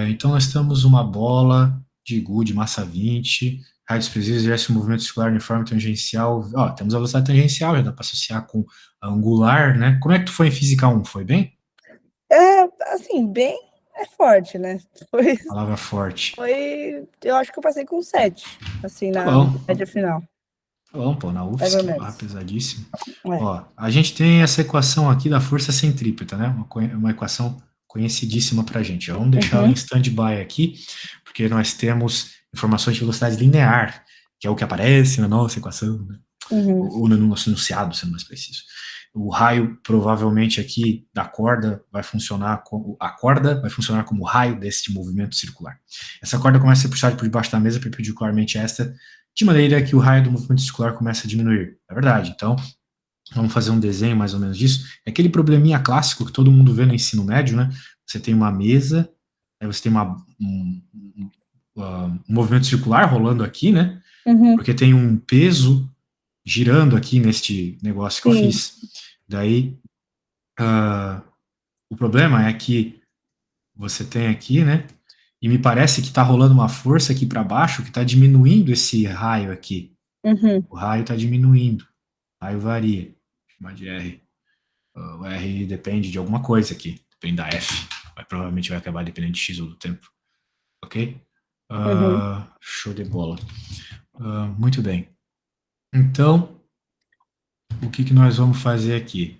Então nós temos uma bola de gude, massa 20, raios precisos, exerce um movimento circular uniforme tangencial. Ó, temos a velocidade tangencial, já dá para associar com a angular, né? Como é que tu foi em Física 1? Foi bem? Assim, bem é forte, né? Foi, Palavra forte. eu acho que eu passei com 7, assim, Tá na bom, média final, tá bom, pô, na mais ou UFSC, barra menos. pesadíssimo. É. Ó, a gente tem essa equação aqui da força centrípeta, né? Uma equação conhecidíssima pra gente. Vamos deixar ela em Uhum, stand-by aqui, porque nós temos informações de velocidade linear, que é o que aparece na nossa equação, né? uhum, Ou no nosso enunciado, sendo mais preciso. O raio, provavelmente, aqui da corda vai funcionar como. A corda vai funcionar como raio deste movimento circular. Essa corda começa a ser puxada por debaixo da mesa perpendicularmente a esta, de maneira que o raio do movimento circular começa a diminuir. É verdade. Então, vamos fazer um desenho mais ou menos disso. É aquele probleminha clássico que todo mundo vê no ensino médio, né? Você tem uma mesa, aí você tem um movimento circular rolando aqui, né? uhum, Porque tem um peso girando aqui neste negócio que eu sim. fiz. Daí, o problema é que você tem aqui, né? E me parece que está rolando uma força aqui para baixo que está diminuindo esse raio aqui. Uhum. O raio está diminuindo. O raio varia. Vou chamar de R. O R depende de alguma coisa aqui. Depende da F. Provavelmente vai acabar dependendo de X ou do tempo. Ok? Uhum. Show de bola. Muito bem. Então, o que, que nós vamos fazer aqui?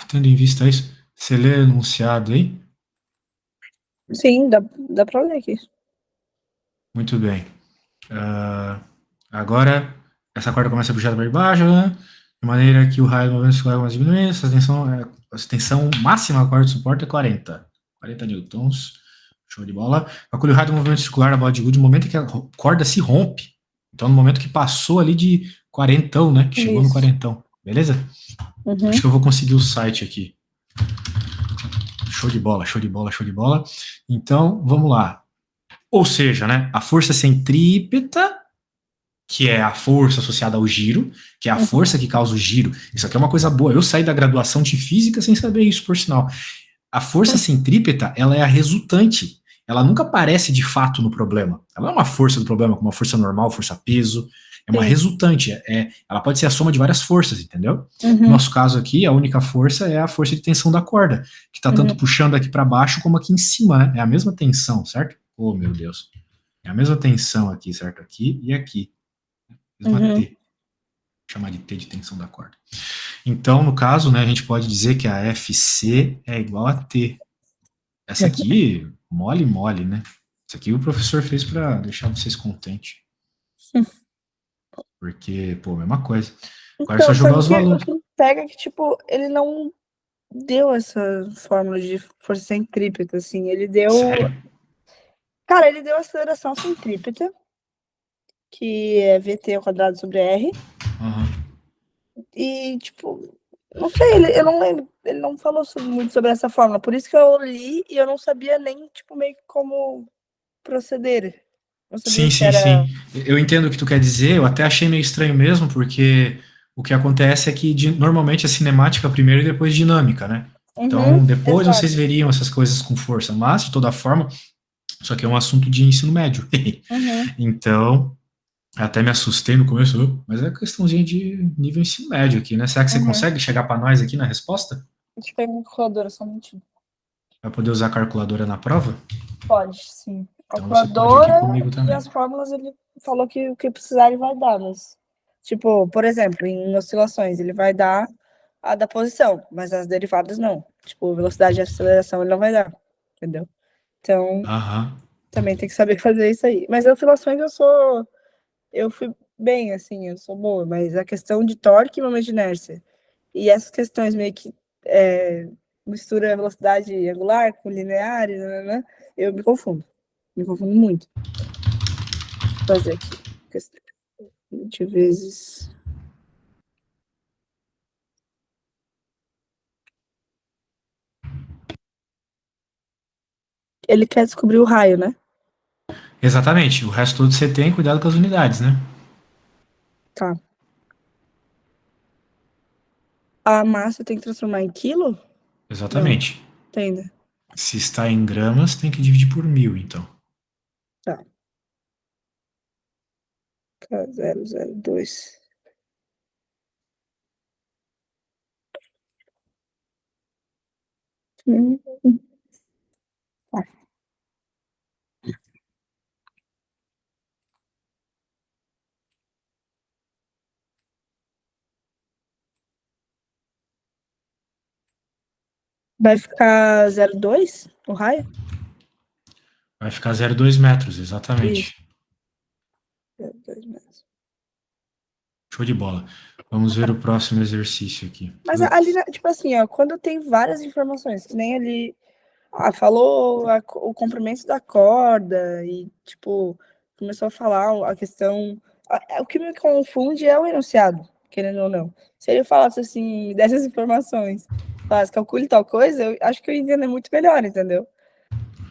Tendo em vista isso, você lê enunciado aí? Sim, dá pra ler aqui. Muito bem. Agora, essa corda começa a puxar para baixo, né? De maneira que o raio do movimento circular começa a diminuir. Essa tensão máxima da corda de suporte é 40 newtons. Show de bola. Calcule o raio do movimento circular da bola de gude no momento em que a corda se rompe. Então, no momento que passou ali de quarentão, né? Que chegou no Isso. quarentão. Beleza? Acho Uhum. que eu vou conseguir o site aqui. Show de bola, show de bola, show de bola. Então, vamos lá. Ou seja, né, a força centrípeta, que é a força associada ao giro, que é a Uhum. força que causa o giro. Isso aqui é uma coisa boa. Eu saí da graduação de física sem saber isso, por sinal. A força centrípeta, ela é a resultante. Ela nunca aparece de fato no problema. Ela não é uma força do problema, como uma força normal, força peso. É uma Sim. resultante. Ela pode ser a soma de várias forças, entendeu? No Uhum. nosso caso aqui, a única força é a força de tensão da corda, que está tanto Uhum. puxando aqui para baixo como aqui em cima, né? É a mesma tensão, certo? Oh, meu Deus. É a mesma tensão aqui, certo? Aqui e aqui. Mesma Uhum. T. Vou chamar de T de tensão da corda. Então, no caso, né, a gente pode dizer que a FC é igual a T. Essa aqui, mole, mole, né? Isso aqui o professor fez para deixar vocês contentes. Porque, pô, mesma coisa. Agora é só Então, só jogar que os o valores. que pega é que, tipo, ele não deu essa fórmula de força centrípeta, assim. Ele deu. Sério? Cara, ele deu aceleração centrípeta, que é VT ao quadrado sobre R. Uhum. E, tipo, não sei, eu não lembro. Ele não falou muito sobre essa fórmula. Por isso que eu li e eu não sabia nem, tipo, meio que como proceder. Não sabia Sim, se sim, era. sim. Eu entendo o que tu quer dizer. Eu até achei meio estranho mesmo, porque o que acontece é que normalmente é cinemática primeiro e depois dinâmica, né? Uhum, Então, depois vocês exato. veriam essas coisas com força. Mas, de toda forma, isso aqui é um assunto de ensino médio. Uhum, Então, até me assustei no começo, mas é questãozinha de nível ensino médio aqui, né? Será que você uhum. consegue chegar para nós aqui na resposta? Deixa eu pegar uma calculadora só um minutinho. Para poder usar a calculadora na prova? Pode, sim. Então você pode aqui Calculadora comigo e também. as fórmulas ele falou que o que precisar ele vai dar, mas, tipo, por exemplo, em oscilações ele vai dar a da posição, mas as derivadas não. Tipo, velocidade e aceleração ele não vai dar, entendeu? Então, Aham. também tem que saber fazer isso aí. Mas oscilações eu fui bem, assim, eu sou boa, mas a questão de torque e momento de inércia e essas questões meio que mistura velocidade angular com linear, né, eu me confundo. Me confundo muito. Vou fazer aqui. 20 vezes. Ele quer descobrir o raio, né? Exatamente. O resto todo você tem cuidado com as unidades, né? Tá. A massa tem que transformar em quilo? Não. Exatamente. Tem, né? Se está em gramas, tem que dividir por 1000, então. Tá. K002. Tá. Vai ficar 0,2 o raio? Vai ficar 0,2 metros, Isso. exatamente. 0,2 metros. Show de bola. Vamos ver o próximo exercício aqui. Mas ali, tipo assim, ó, quando tem várias informações, que nem ali, falou o comprimento da corda e, tipo, começou a falar a questão. O que me confunde é o enunciado, querendo ou não. Se ele falasse assim, dessas informações, falasse, calcule tal coisa, eu acho que eu ia entender muito melhor, entendeu?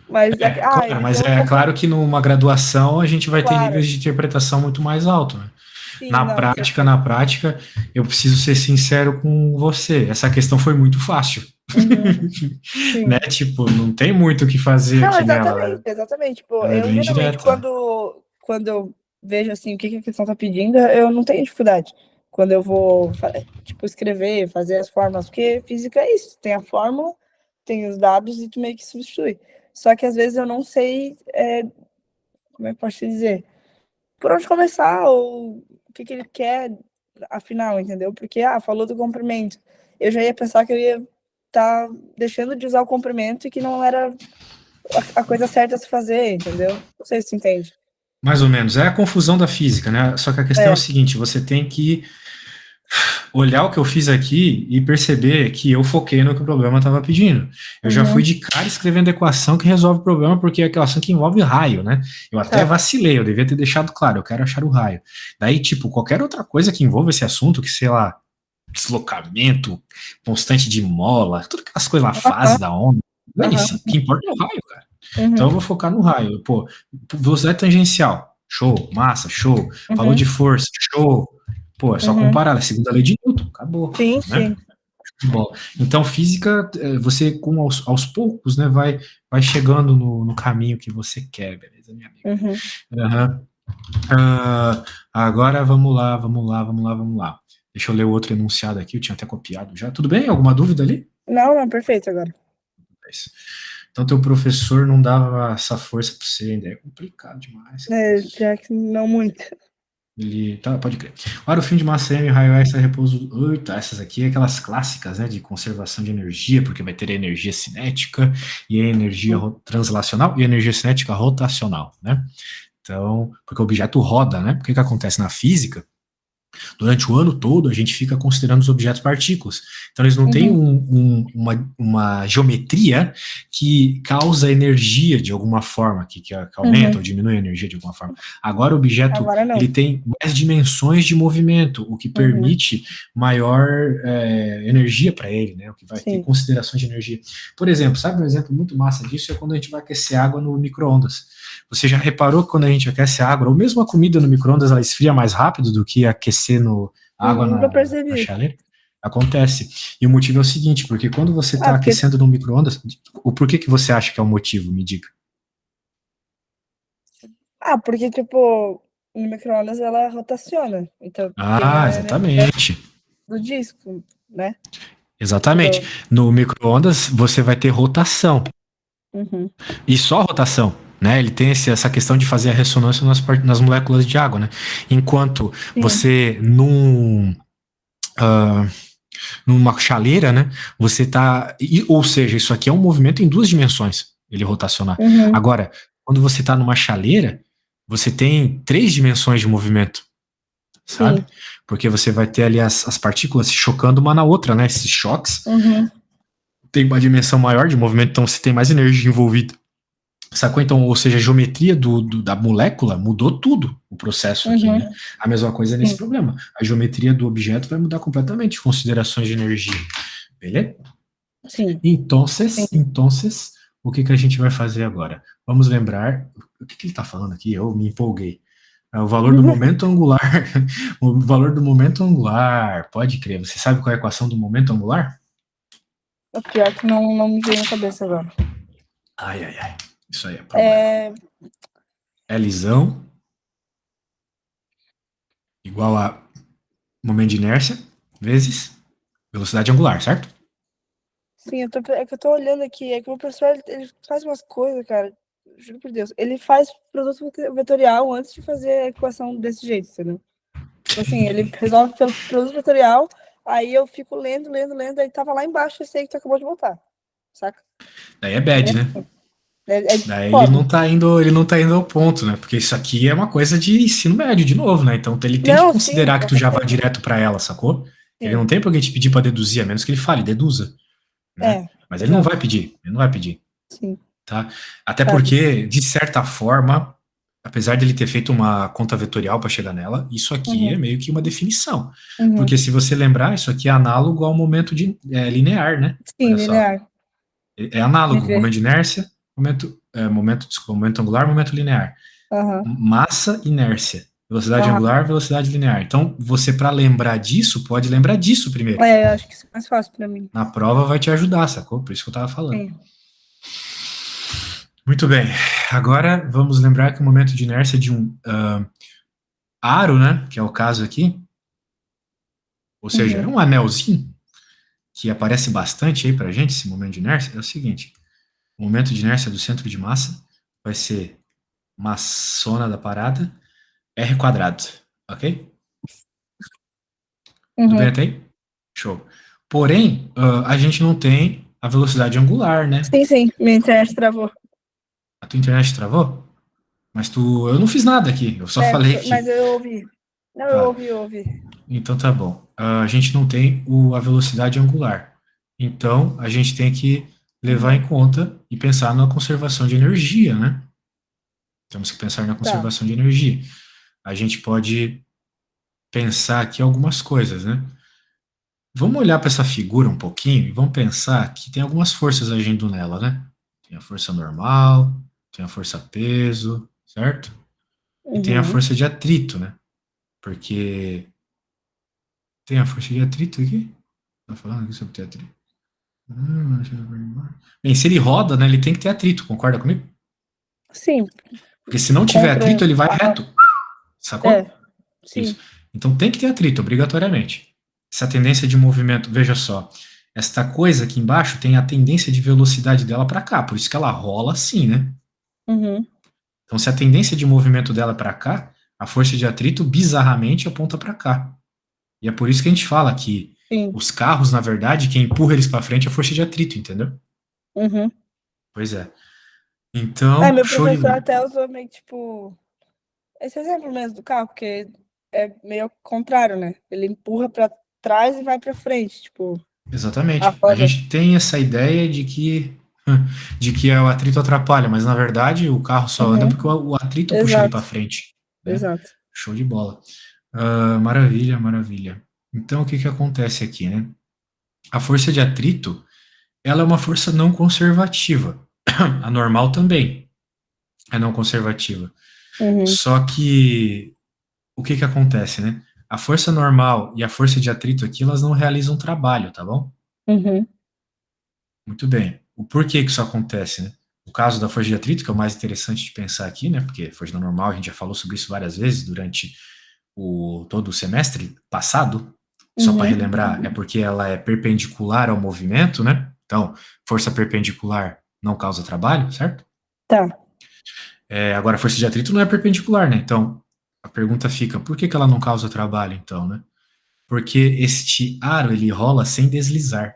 Mas, Claro, ele mas deu é claro que numa graduação a gente vai ter claro. níveis de interpretação muito mais altos, né? Sim, não, Na prática, eu preciso ser sincero com você. Essa questão foi muito fácil. Né? Sim. Tipo, não tem muito o que fazer Não, aqui nela. exatamente. Tipo, Ela é eu bem geralmente, direta. quando eu vejo assim o que que a questão tá pedindo, eu não tenho dificuldade. Quando eu vou, tipo, escrever, fazer as fórmulas, porque física é isso, tem a fórmula, tem os dados e tu meio que substitui. Só que às vezes eu não sei, como é que eu posso te dizer? Por onde começar, ou o que que ele quer, afinal, entendeu? Porque, falou do comprimento. Eu já ia pensar que eu ia estar deixando de usar o comprimento e que não era a coisa certa a se fazer, entendeu? Não sei se você entende. Mais ou menos. É a confusão da física, né? Só que a questão é o É. seguinte: você tem que olhar o que eu fiz aqui e perceber que eu foquei no que o problema estava pedindo. Eu já fui Uhum. de cara escrevendo equação que resolve o problema, porque é equação que envolve raio, né? Eu até Tá. vacilei, eu devia ter deixado claro, eu quero achar o raio. Daí, tipo, qualquer outra coisa que envolva esse assunto, que sei lá, deslocamento, constante de mola, todas aquelas coisas lá, fase da onda, dane-se, o que importa é o raio, cara. Então eu Uhum. vou focar no raio. Pô, velocidade tangencial, show. Massa, show. Falou Uhum. de força, show. Pô, é só Uhum. comparar, a segunda lei de Newton, acabou, Sim, né? sim. Bom, então física, você com aos poucos, né, vai chegando no caminho que você quer, beleza, minha amiga? Uhum. Uhum. Agora vamos lá. Deixa eu ler o outro enunciado aqui, eu tinha até copiado já. Tudo bem? Alguma dúvida ali? Não, perfeito agora. Então, teu professor não dava essa força para você ainda. É complicado demais. Já que não muito. Ele, tá, pode crer. Ora, o fim de massa M, raio extra, repouso. Eita, essas aqui é aquelas clássicas, né, de conservação de energia, porque vai ter a energia cinética e a energia translacional e a energia cinética rotacional, né? Então, porque o objeto roda, né? O que acontece na física? Durante o ano todo, a gente fica considerando os objetos partículas. Então, eles não têm uma geometria que causa energia de alguma forma, que aumenta ou diminui a energia de alguma forma. Agora, o objeto Agora não. ele tem mais dimensões de movimento, o que permite maior energia para ele, né? O que vai ter considerações de energia. Por exemplo, sabe um exemplo muito massa disso? É quando a gente vai aquecer água no micro-ondas. Você já reparou que quando a gente aquece a água, ou mesmo a comida no micro-ondas, ela esfria mais rápido do que aquecer a água Nunca na percebi. chaleira? Acontece. E o motivo é o seguinte, porque quando você está Porque... aquecendo no micro-ondas, o porquê que você acha que é o motivo? Me diga. porque, tipo, no micro-ondas ela rotaciona. Então, tem a energia Exatamente. do disco, né? Exatamente. No micro-ondas, você vai ter rotação. E só rotação. Né, ele tem essa questão de fazer a ressonância nas moléculas de água, né? Enquanto você numa chaleira, né? Você tá, ou seja, isso aqui é um movimento em duas dimensões, ele rotacionar. Agora, quando você está numa chaleira, você tem 3 dimensões de movimento, sabe? Porque você vai ter ali as partículas se chocando uma na outra, né? Esses choques tem uma dimensão maior de movimento, então você tem mais energia envolvida. Sacou? Então, ou seja, a geometria da molécula mudou tudo, o processo aqui, né? A mesma coisa nesse problema. A geometria do objeto vai mudar completamente, considerações de energia. Beleza? Sim. Então, o que a gente vai fazer agora? Vamos lembrar, o que ele está falando aqui? Eu me empolguei. O valor do momento angular. O valor do momento angular, pode crer. Você sabe qual é a equação do momento angular? O pior que não me veio na cabeça agora. Ai, ai, ai. Isso aí é problema. Lzão igual a momento de inércia vezes velocidade angular, certo? Sim, é que eu tô olhando aqui, é que o meu professor, ele faz umas coisas, cara, juro por Deus, ele faz produto vetorial antes de fazer a equação desse jeito, entendeu? Tipo assim, ele resolve pelo produto vetorial, aí eu fico lendo, aí tava lá embaixo esse aí que tu acabou de botar, saca? Daí é Bem bad, né? assim, é Daí pobre. ele não tá indo ao ponto, né? Porque isso aqui é uma coisa de ensino médio, de novo, né? Então ele tem que Não, sim, considerar que com tu já vai certeza, direto para ela, sacou? Ele não sim, tem por que te pedir para deduzir, a menos que ele fale, deduza, né? Mas ele não vai exato, pedir, ele não vai pedir, sim, tá? Até sabe? porque, de certa forma, apesar dele ter feito uma conta vetorial para chegar nela, isso aqui é Uhum, meio que uma definição. uhum. Porque se você lembrar, isso aqui é análogo ao momento linear, né? Sim, Olha só. linear, É me análogo, vê, momento de inércia, momento angular, momento linear. aham, Massa, inércia. Velocidade aham. angular, velocidade linear. Então, você, para lembrar disso, pode lembrar disso primeiro. Eu acho que isso é mais fácil pra mim, Na prova vai te ajudar, sacou? Por isso que eu tava falando. sim. Muito bem. Agora, vamos lembrar que o momento de inércia de um aro, né? Que é o caso aqui. Ou seja, é Uhum, um anelzinho que aparece bastante aí pra gente, esse momento de inércia. É o seguinte. O momento de inércia do centro de massa vai ser massona da parada, R quadrado. Ok? Tudo bem uhum. até aí? Show. Porém, a gente não tem a velocidade angular, né? Sim, sim, minha internet travou. A tua internet travou? Mas eu não fiz nada aqui, eu só falei Mas que, eu ouvi. Não, tá, eu ouvi. então tá bom. A gente não tem a velocidade angular. Então, a gente tem que levar Uhum, em conta e pensar na conservação de energia, né? Temos que pensar na tá. conservação de energia. A gente pode pensar aqui algumas coisas, né? Vamos olhar para essa figura um pouquinho e vamos pensar que tem algumas forças agindo nela, né? Tem a força normal, tem a força peso, certo? E tem a Uhum. força de atrito, né? Porque tem a força de atrito aqui? Tá falando aqui sobre ter atrito. Bem, se ele roda, né, ele tem que ter atrito, concorda comigo? Sim, Porque se não tiver contra atrito, um. ele vai Aham. reto, sacou? É, sim. Isso. Então tem que ter atrito, obrigatoriamente. Essa tendência de movimento, veja só, esta coisa aqui embaixo tem a tendência de velocidade dela para cá, por isso que ela rola assim, né? Uhum. Então, se a tendência de movimento dela é para cá, a força de atrito bizarramente aponta para cá. E é por isso que a gente fala que Sim. os carros, na verdade, quem empurra eles para frente é a força de atrito, entendeu? Uhum. Pois é. Então, Meu show de. professor até usou meio que, tipo, esse exemplo mesmo do carro, porque é meio ao contrário, né? Ele empurra pra trás e vai pra frente, tipo, a Exatamente. A roda. gente tem essa ideia de que o atrito atrapalha, mas na verdade o carro só anda porque Uhum. o atrito puxa ele para Exato, frente, né? exato. Show de bola. Maravilha, maravilha. Então, o que que acontece aqui, né? A força de atrito, ela é uma força não conservativa. A normal também é não conservativa. Uhum. Só que o que que acontece, né? A força normal e a força de atrito aqui, elas não realizam trabalho, tá bom? Uhum. Muito bem. O porquê que isso acontece, né? O caso da força de atrito, que é o mais interessante de pensar aqui, né? Porque força normal, a gente já falou sobre isso várias vezes durante todo o semestre passado. Só para Uhum. relembrar, é porque ela é perpendicular ao movimento, né? Então, força perpendicular não causa trabalho, certo? Tá. Agora, a força de atrito não é perpendicular, né? Então, a pergunta fica, por que que ela não causa trabalho, então, né? Porque este aro, ele rola sem deslizar,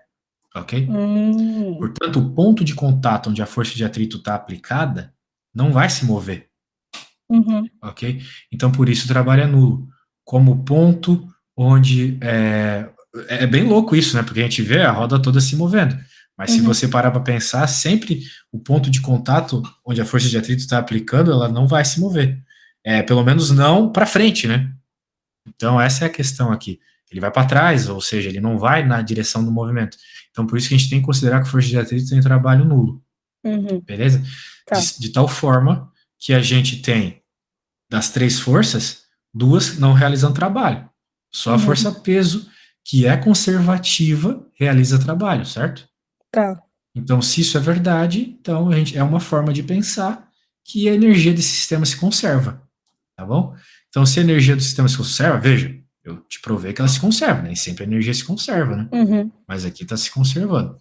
ok? Hum. Portanto, o ponto de contato onde a força de atrito está aplicada não vai se mover, Uhum. ok? Então, por isso o trabalho é nulo. Como ponto onde é bem louco isso, né? Porque a gente vê a roda toda se movendo. Mas se Uhum. você parar para pensar, sempre o ponto de contato onde a força de atrito está aplicando, ela não vai se mover. Pelo menos não para frente, né? Então, essa é a questão aqui. Ele vai para trás, ou seja, ele não vai na direção do movimento. Então, por isso que a gente tem que considerar que a força de atrito tem trabalho nulo, Uhum. beleza? Tá. De tal forma que a gente tem, das três forças, duas não realizam trabalho. Só a Uhum. força peso, que é conservativa, realiza trabalho, certo? Tá. Então, se isso é verdade, então é uma forma de pensar que a energia desse sistema se conserva, tá bom? Então, se a energia do sistema se conserva, veja, eu te provei que ela se conserva, nem sempre a energia se conserva, né? Uhum. Mas aqui está se conservando.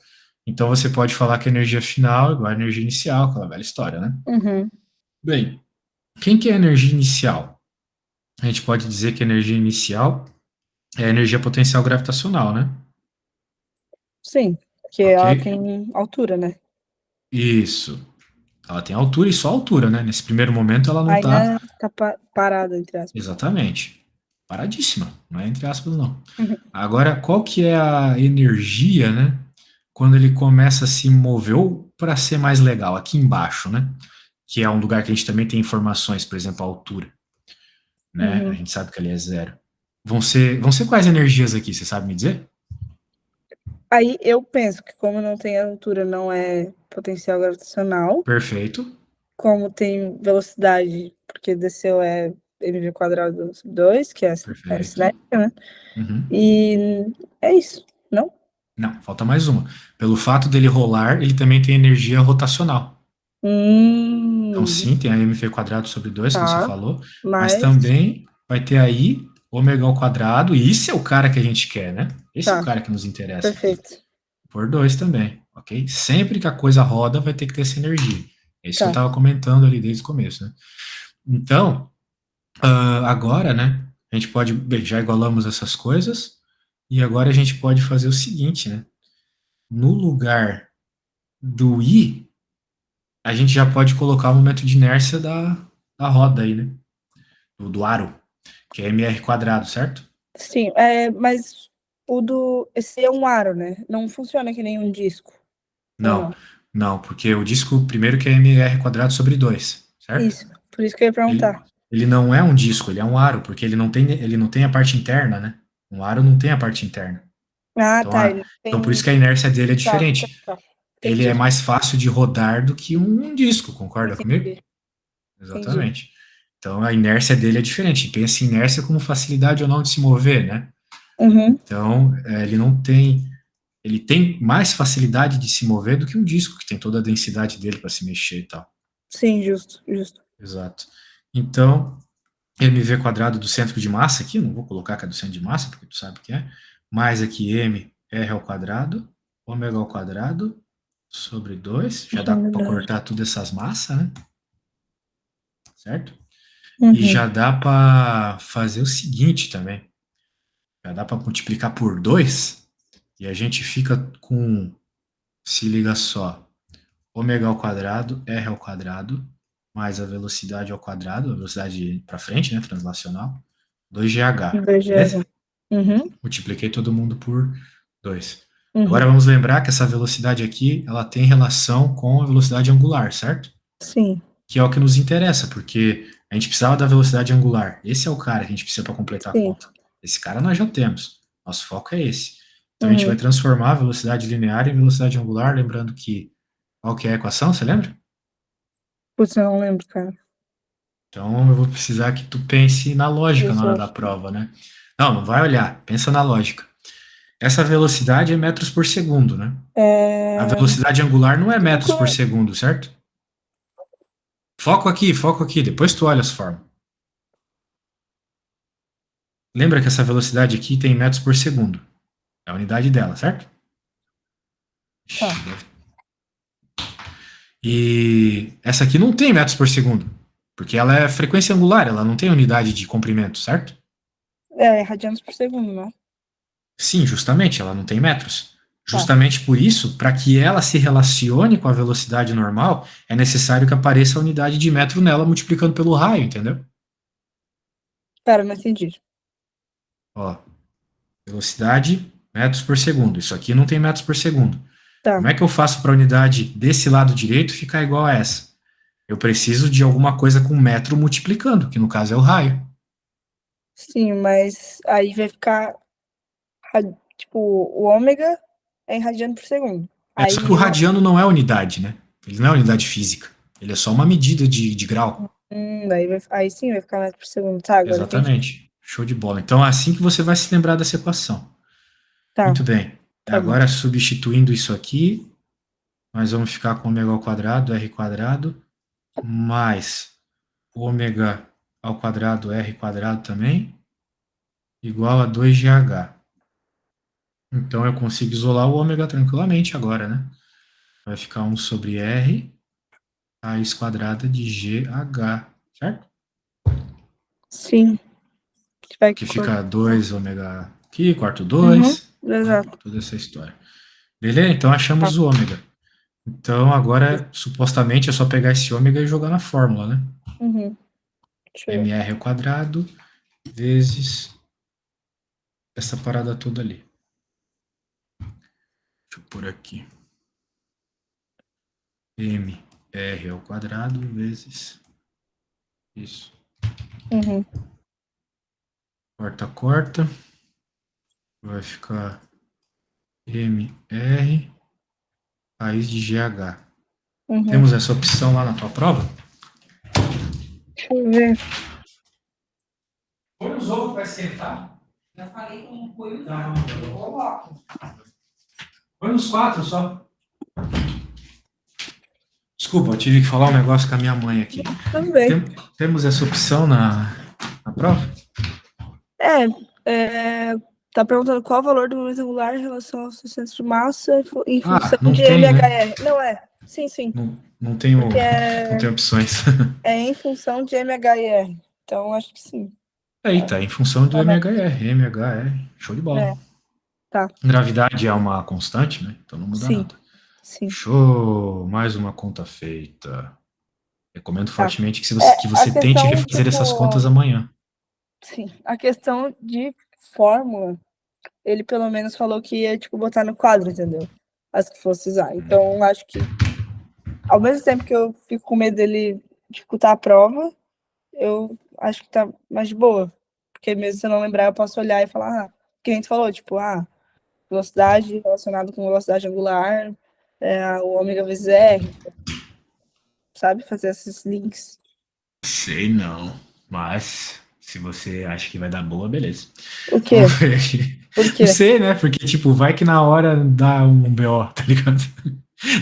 Então, você pode falar que a energia final é igual à energia inicial, aquela velha história, né? Uhum. Bem, quem que é a energia inicial? A gente pode dizer que a energia inicial é a energia potencial gravitacional, né? Sim, porque Ok? ela tem altura, né? Isso. Ela tem altura e só altura, né? Nesse primeiro momento ela não está Ainda tá parada, entre aspas. exatamente paradíssima, não é entre aspas não. Uhum. Agora, qual que é a energia, né? Quando ele começa a se mover, ou para ser mais legal, aqui embaixo, né? Que é um lugar que a gente também tem informações, por exemplo, a altura, né? A Uhum. gente sabe que ali é zero. Vão ser quais energias aqui, você sabe me dizer? Aí eu penso que como não tem altura, não é potencial gravitacional, Perfeito. como tem velocidade, porque desceu é mv quadrado sobre 2, que é Perfeito. cinética, né? Uhum. E é isso, não? Não, falta mais uma. Pelo fato dele rolar, ele também tem energia rotacional. Então, sim, tem a mv quadrado sobre 2 que você Tá, falou, mas mas também vai ter aí ômega ao quadrado, e esse é o cara que a gente quer, né? Esse é o tá, cara que nos interessa aqui. perfeito. Por 2 também, ok? Sempre que a coisa roda, vai ter que ter essa energia. É isso que eu Tá. estava comentando ali desde o começo, né? Então, agora, né? A gente pode, bem, já igualamos essas coisas, e agora a gente pode fazer o seguinte, né? No lugar do I, a gente já pode colocar o momento de inércia da roda aí, né? Do aro, que é mr quadrado, certo? Sim, mas esse é um aro, né? Não funciona que nem um disco, ou Não, não? não, porque o disco, primeiro que é mr quadrado sobre 2, certo? Isso, por isso que eu ia Ele, perguntar. ele não é um disco, ele é um aro, porque ele não tem a parte interna, né? Um aro não tem a parte interna. Ah, Então, tá, ele então por isso tem. que a inércia dele é Tá, diferente. tá, Ele é entendi. mais fácil de rodar do que um disco, concorda comigo? Entendi, entendi. Exatamente. Então a inércia dele é diferente. Pensa em inércia como facilidade ou não de se mover, né? Uhum. Então ele tem mais facilidade de se mover do que um disco que tem toda a densidade dele para se mexer e tal. Sim, justo, justo. Exato. Então mv quadrado do centro de massa aqui, não vou colocar que é do centro de massa porque tu sabe o que é, mais aqui m r ao quadrado, ômega ao quadrado sobre 2, já dá para cortar todas essas massas, né? Certo? E Uhum. já dá para fazer o seguinte também. Já dá para multiplicar por 2 e a gente fica com, se liga só, ômega ao quadrado, r ao quadrado, mais a velocidade ao quadrado, a velocidade para frente, né, translacional, 2gh, BGH. beleza? Uhum, Multipliquei todo mundo por 2. Agora uhum. vamos lembrar que essa velocidade aqui, ela tem relação com a velocidade angular, certo? Sim, Que é o que nos interessa, porque a gente precisava da velocidade angular. Esse é o cara que a gente precisa para completar a sim. conta. Esse cara nós já temos. Nosso foco é esse. Então a gente vai Uhum. transformar a velocidade linear em velocidade angular, lembrando que qual que é a equação, você lembra? Putz, eu não lembro, cara. Então eu vou precisar que tu pense na lógica na hora da Jesus. prova, né? Não, não vai olhar, pensa na lógica. Essa velocidade é metros por segundo, né? A É... velocidade angular não é metros por cinco- segundo, certo? Foco aqui, depois tu olha as formas. Lembra que essa velocidade aqui tem metros por segundo. É a unidade dela, certo? Tá. E essa aqui não tem metros por segundo, porque ela é frequência angular, ela não tem unidade de comprimento, certo? É radianos por segundo, né? Sim, justamente, ela não tem metros. Tá. Justamente por isso, para que ela se relacione com a velocidade normal, é necessário que apareça a unidade de metro nela multiplicando pelo raio, entendeu? Pera, não entendi. Ó, velocidade, metros por segundo. Isso aqui não tem metros por segundo. Tá. Como é que eu faço para a unidade desse lado direito ficar igual a essa? Eu preciso de alguma coisa com metro multiplicando, que no caso é o raio. Sim, mas aí vai ficar, tipo, o ômega é em radiano por segundo. Só que o Aí o. radiano não é unidade, né? Ele não é unidade física. Ele é só uma medida de grau. Aí sim vai ficar metro por segundo. Tá, agora entendi. Exatamente. Show de bola. Então é assim que você vai se lembrar dessa equação. Tá, Muito bem. tá bom. Agora, substituindo isso aqui, Mas vamos ficar com ômega ao quadrado, R quadrado, mais ômega ao quadrado, R quadrado também, igual a 2GH. Então eu consigo isolar o ômega tranquilamente agora, né? Vai ficar 1 sobre R, raiz quadrada de GH, certo? Sim. Que vai Que cor- fica 2 ômega aqui, quarto Uhum, 2, né? exato. Toda essa história. Beleza? Então Tá. achamos o ômega. Então agora, supostamente, é só pegar esse ômega e jogar na fórmula, né? Uhum. Deixa eu ver. mr ao quadrado vezes essa parada toda ali. Deixa eu pôr aqui. mr ao quadrado vezes isso. Uhum. Corta, corta. Vai ficar mr raiz de GH. Uhum. Temos essa opção lá na tua prova? Deixa eu ver. Põe os ovos para esquentar. Já falei que não põe o Tá. eu coloco. Põe uns 4 só. Desculpa, eu tive que falar um negócio com a minha mãe aqui. Também. Temos essa opção na prova? Tá perguntando qual o valor do momento angular em relação ao seu centro de massa em função Não de tem, né? MHR. Não é. Sim, sim. Não tenho, Porque não tenho opções. é em função de MHR. Então, acho que sim. Aí tá, em função do Correto. MHR. Show de bola. É, tá. Gravidade é uma constante, né? Então não muda Sim. nada. Sim. Show! Mais uma conta feita. Recomendo Tá. fortemente que A você tente questão, refazer essas contas tipo, amanhã. sim. A questão de fórmula, ele pelo menos falou que ia, tipo, botar no quadro, entendeu? As que fosse usar. Então, acho que, ao mesmo tempo que eu fico com medo dele dificultar a prova, eu acho que tá mais de boa. Porque mesmo se eu não lembrar, eu posso olhar e falar, que a gente falou, tipo, velocidade relacionada com velocidade angular, o ômega vezes R, sabe? Fazer esses links. Sei não, mas se você acha que vai dar boa, beleza. O quê? Vamos ver aqui. Por Não quê? sei, né? Porque, tipo, vai que na hora dá um BO, tá ligado?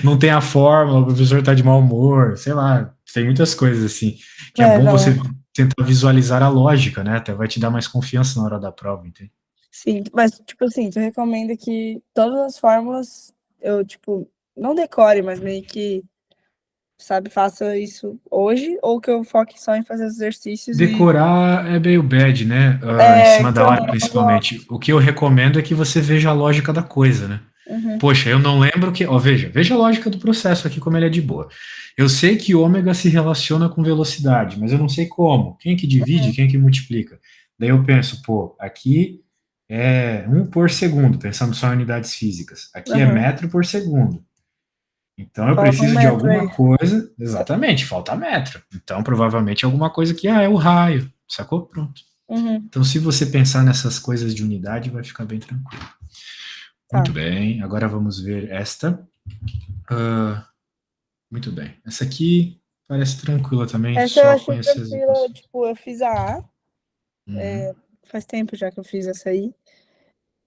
Não tem a fórmula, o professor tá de mau humor, sei lá. Tem muitas coisas assim. Que é bom você Não. tentar visualizar a lógica, né? Até vai te dar mais confiança na hora da prova, entende? Sim, mas, tipo assim, tu recomenda que todas as fórmulas eu, tipo, não decore, mas meio que, sabe, faça isso hoje, ou que eu foque só em fazer os exercícios e. Decorar é meio bad, né? Em cima Que da eu hora, não principalmente. gosto. O que eu recomendo é que você veja a lógica da coisa, né? Uhum. Poxa, eu não lembro que. Ó, veja a lógica do processo aqui, como ele é de boa. Eu sei que ômega se relaciona com velocidade, mas eu não sei como. Quem é que divide, quem é que multiplica? Daí eu penso, pô, aqui é 1 por segundo, pensando só em unidades físicas. Aqui é Uhum. metro por segundo. Então eu Coloca um preciso de metro alguma aí. coisa. Exatamente, falta metro. Então provavelmente alguma coisa que, é o raio. Sacou? Pronto. Uhum. Então se você pensar nessas coisas de unidade, vai ficar bem tranquilo. Tá. Muito bem, agora vamos ver esta. Muito bem. Essa aqui parece tranquila também, Essa eu só achei conhecer as tranquila, equações. tipo, eu fiz a A, Uhum. faz tempo já que eu fiz essa aí.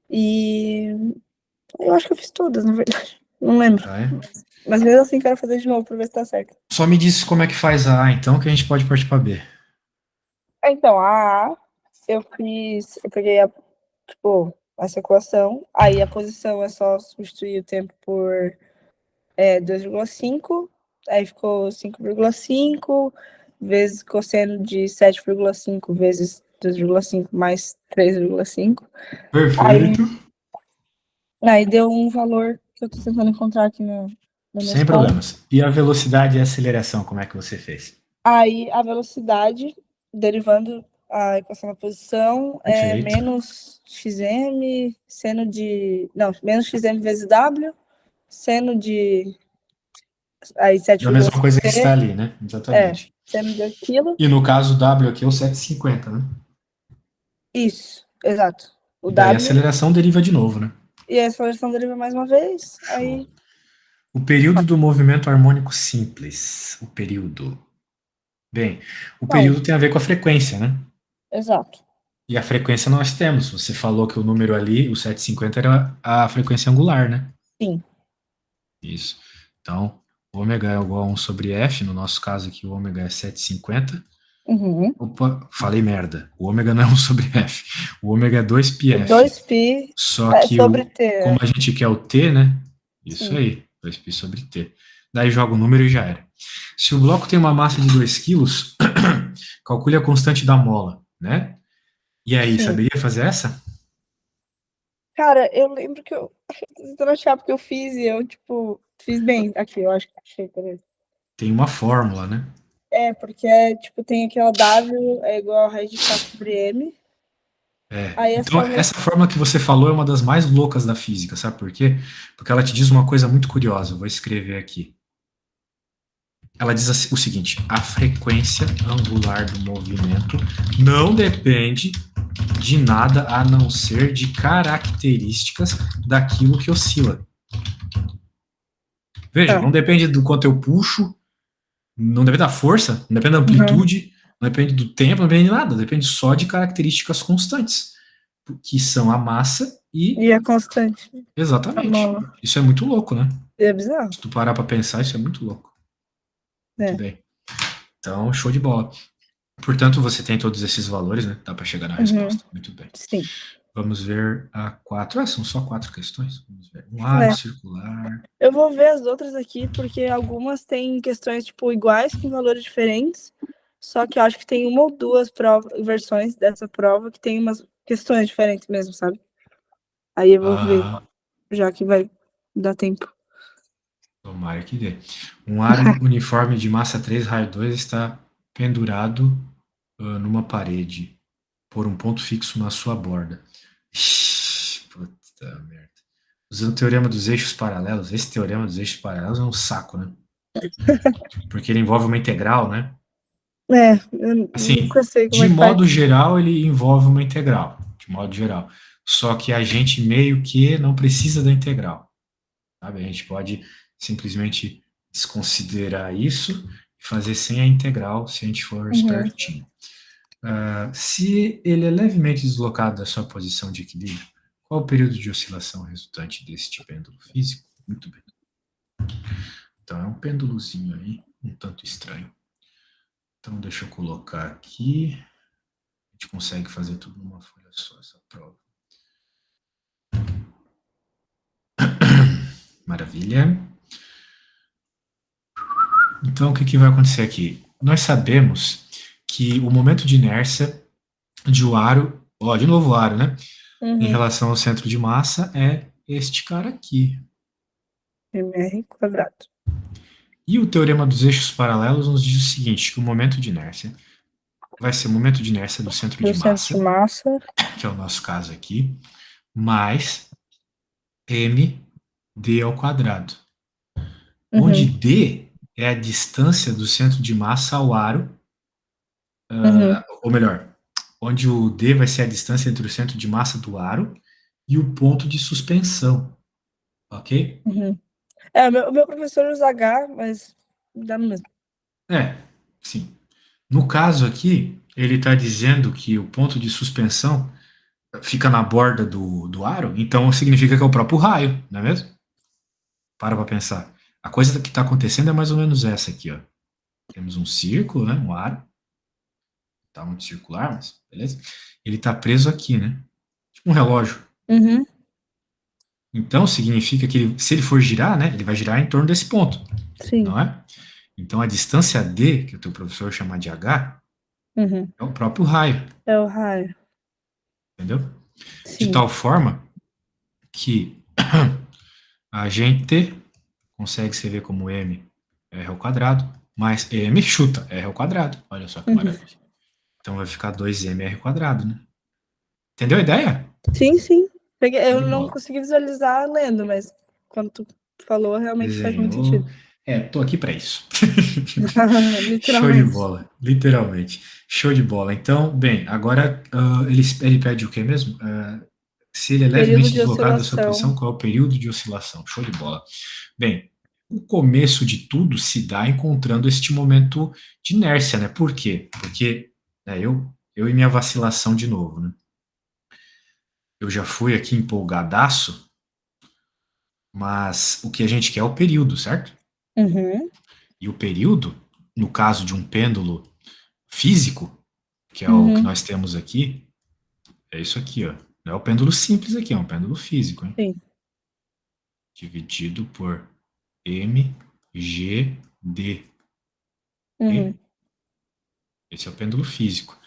E eu acho que eu fiz todas, na verdade. Não lembro. Ah, é? Mas mesmo assim, quero fazer de novo pra ver se tá certo. Só me diz como é que faz a A, então, que a gente pode partir para B. Então, a A, eu peguei tipo, essa equação, aí a posição é só substituir o tempo por 2,5, aí ficou 5,5 vezes cosseno de 7,5 vezes 2,5 mais 3,5. Aí, Perfeito. aí deu um valor que eu tô tentando encontrar aqui nas minhas Sem contas. problemas. E a velocidade e a aceleração, como é que você fez? Aí a velocidade, derivando a equação da posição, é Perfeito. menos xm, seno de. Não, menos xm vezes w, seno de. Aí Da mesma coisa 7,5 que está t, ali, né? Exatamente. seno de aquilo. E no caso W aqui é o 750, né? Isso, exato. O E daí a w, aceleração deriva de novo, né? e a aceleração deriva mais uma vez. Show. Aí. O período do movimento harmônico simples. O período. Bem, o Não, período tem a ver com a frequência, né? exato. E a frequência nós temos. Você falou que o número ali, o 750, era a frequência angular, né? Sim. Isso. Então, o ômega é igual a 1 sobre F, no nosso caso aqui o ômega é 7,50. Uhum. Opa, falei merda. O ômega não é 1 sobre F. O ômega é 2πf. 2π Só que sobre como T. a gente quer o T, né? Isso Sim. aí, 2π sobre T. Daí joga o número e já era. Se o bloco tem uma massa de 2 quilos, calcule a constante da mola, né? E aí, Sim. saberia fazer essa? Cara, eu lembro que eu tentando achar porque eu fiz e eu, tipo, fiz bem. Aqui, eu acho que achei, peraí. Tem uma fórmula, né? Porque tipo, tem aquela W é igual a raiz de K sobre M. Aí as Então, fórmulas. essa fórmula que você falou é uma das mais loucas da física, sabe por quê? Porque ela te diz uma coisa muito curiosa, eu vou escrever aqui. Ela diz o seguinte: a frequência angular do movimento não depende de nada a não ser de características daquilo que oscila. Veja, não depende do quanto eu puxo, não depende da força, não depende da amplitude, não depende do tempo, não depende de nada, depende só de características constantes, que são a massa e. E a constante. Exatamente. Isso é muito louco, né? É bizarro. Se tu parar pra pensar, isso é muito louco. Muito bem. Então, show de bola. Portanto, você tem todos esses valores, né? Dá para chegar na resposta. Muito bem. Sim. Vamos ver a 4. Ah, são só 4 questões. Vamos ver. Um aro circular. Eu vou ver as outras aqui, porque algumas têm questões, tipo, iguais com valores diferentes. Só que eu acho que tem uma ou duas versões dessa prova que tem umas questões diferentes mesmo, sabe? Aí eu vou ver, já que vai dar tempo. Tomara que dê. Um aro uniforme de massa 3, raio 2 está pendurado numa parede por um ponto fixo na sua borda. Puta merda. Usando o teorema dos eixos paralelos, esse teorema dos eixos paralelos é um saco, né? Porque ele envolve uma integral, né? Eu Assim, nunca sei como de é que faz. modo geral, ele envolve uma integral, de modo geral. Só que a gente meio que não precisa da integral, sabe? A gente pode simplesmente desconsiderar isso e fazer sem a integral, se a gente for espertinho. Se ele é levemente deslocado da sua posição de equilíbrio, qual o período de oscilação resultante deste pêndulo físico? Muito bem. Então, é um pêndulozinho aí, um tanto estranho. Então, deixa eu colocar aqui. A gente consegue fazer tudo numa folha só, essa prova. Maravilha. Então, o que vai acontecer aqui? Nós sabemos que o momento de inércia de um aro, de novo o aro, né? Em relação ao centro de massa é este cara aqui. mr². E o teorema dos eixos paralelos nos diz o seguinte, que o momento de inércia vai ser o momento de inércia do centro de massa, que é o nosso caso aqui, mais md ao quadrado. Onde d é a distância do centro de massa ao aro, ou melhor, onde o d vai ser a distância entre o centro de massa do aro e o ponto de suspensão, ok? O meu professor usa H, mas dá no mesmo. Sim. No caso aqui, ele está dizendo que o ponto de suspensão fica na borda do aro, então significa que é o próprio raio, não é mesmo? Para pensar. A coisa que está acontecendo é mais ou menos essa aqui, ó. Temos um círculo, né, um aro. Tá muito circular, mas beleza. Ele está preso aqui, né? Tipo um relógio. Então significa que se ele for girar, né, ele vai girar em torno desse ponto. Sim. Não é? Então a distância D, que o teu professor chama de H, é o próprio raio. É o raio. Entendeu? Sim. De tal forma que a gente consegue escrever como m r ao quadrado, mais m chuta r ao quadrado. Olha só que maravilha. Então vai ficar 2mr², né? Entendeu a ideia? Sim, sim. Eu não consegui visualizar lendo, mas quando tu falou, realmente faz muito sentido. Tô aqui para isso. Literalmente. Show de bola, literalmente. Show de bola. Então, bem, agora ele pede o que mesmo? Se ele é levemente deslocado da sua posição, qual é o período de oscilação? Show de bola. Bem, o começo de tudo se dá encontrando este momento de inércia, né? Por quê? Porque eu e minha vacilação de novo, né? Eu já fui aqui empolgadaço, mas o que a gente quer é o período, certo? Uhum. E o período, no caso de um pêndulo físico, que é o que Uhum. nós temos aqui, é isso aqui, ó. Não é o pêndulo simples aqui, é um pêndulo físico, hein? Sim. Dividido por mgd. Uhum. Esse é o pêndulo físico,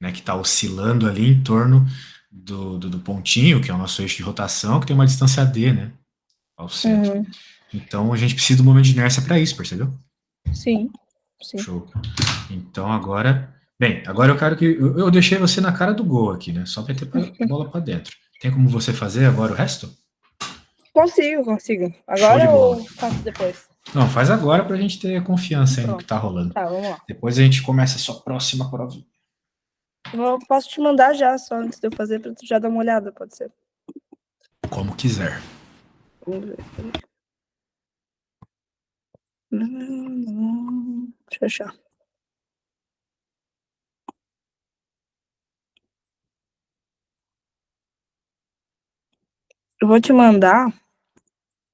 né, que está oscilando ali em torno do pontinho, que é o nosso eixo de rotação, que tem uma distância d, né, ao centro. Uhum. Então a gente precisa do momento de inércia para isso, percebeu? Sim. Sim. Show. Então agora, bem, agora eu quero que eu deixei você na cara do gol aqui, né? Só para ter bola para dentro. Tem como você fazer agora o resto? Consigo. Show Agora de bola. ou faço depois? Não, faz agora para a gente ter confiança aí no que tá Pronto. rolando. Tá, vamos lá. Depois a gente começa a sua próxima prova. Posso te mandar já, só antes de eu fazer, pra tu já dar uma olhada, pode ser? Como quiser. Vamos ver, peraí. Deixa eu achar. Eu vou te mandar,